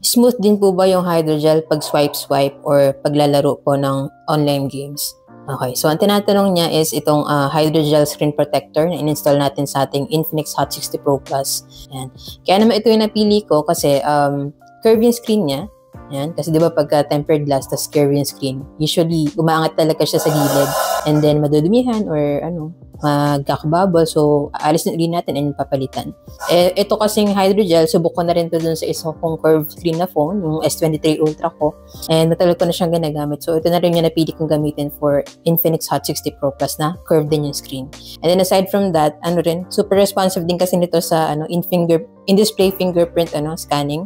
Smooth din po ba yung hydrogel pag swipe or paglalaro po ng online games? Okay, so ang tinatanong niya is itong hydrogel screen protector na in-install natin sa ating Infinix Hot 60 Pro Plus. Yan. Kaya naman ito yung napili ko kasi curved yung screen niya. Yan. Kasi di ba pagka tempered glass tas curved yung screen, usually umaangat talaga siya sa gilid and then madudumihan or magkakabubble. So, aalis na ulit natin and papalitan. Ito kasing hydrogel, subok ko na rin to dun sa isa kong curved screen na phone, yung S23 Ultra ko. And matagal ko na siyang ginagamit. So, ito na rin yung napili kong gamitin for Infinix Hot 60 Pro Plus na curved din yung screen. And then aside from that, super responsive din kasi nito sa in-display fingerprint scanning.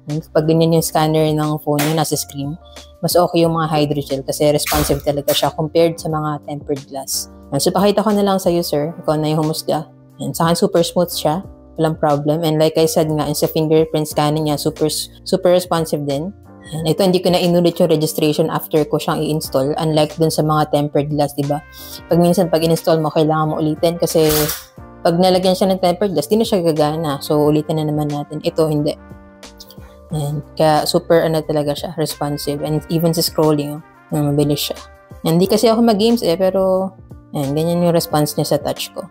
Pag ganyan yung scanner ng phone yung nasa screen, mas okay yung mga hydrogel kasi responsive talaga siya compared sa mga tempered glass. So, pakita ko na lang sa'yo, sir. Ikaw na yung humusga. Sa akin, super smooth siya. Walang problem. And like I said nga, sa fingerprint scanning niya, super responsive din. And ito, hindi ko na inulit yung registration after ko siyang i-install. Unlike dun sa mga tempered glass, diba? Pag in-install mo, kailangan mo ulitin kasi pag nalagyan siya ng tempered glass, di na siya gagana. So, ulitin na naman natin. Ito, hindi. And kaya super talaga siya, responsive. And even sa scrolling, mabilis siya. And hindi kasi ako mag-games pero ganyan yung response niya sa touch ko.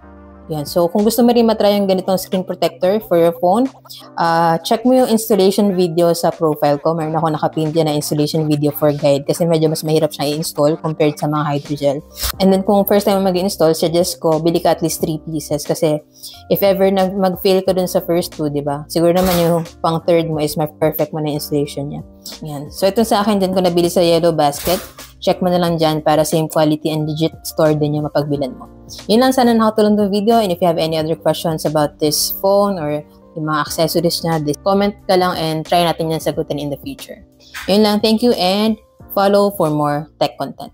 Yan. So, kung gusto mo rin matry yung ganitong screen protector for your phone, check mo yung installation video sa profile ko. Meron ako nakapin dyan na installation video for guide kasi medyo mas mahirap siya i-install compared sa mga hydrogel. And then, kung first time mag-install, suggest ko, bili ka at least 3 pieces kasi if ever mag-fail ka dun sa first 2, diba? Siguro naman yung pang third mo is perfect mo na installation niya. Yan. So, ito sa akin dyan ko nabili sa Yellow Basket. Check mo na lang dyan para same quality and legit store din yung mapagbilan mo. Yun lang sana nakatulong ng video, and if you have any other questions about this phone or yung mga accessories niya, comment ka lang and try natin yan sagutin in the future. Yun lang, thank you and follow for more tech content.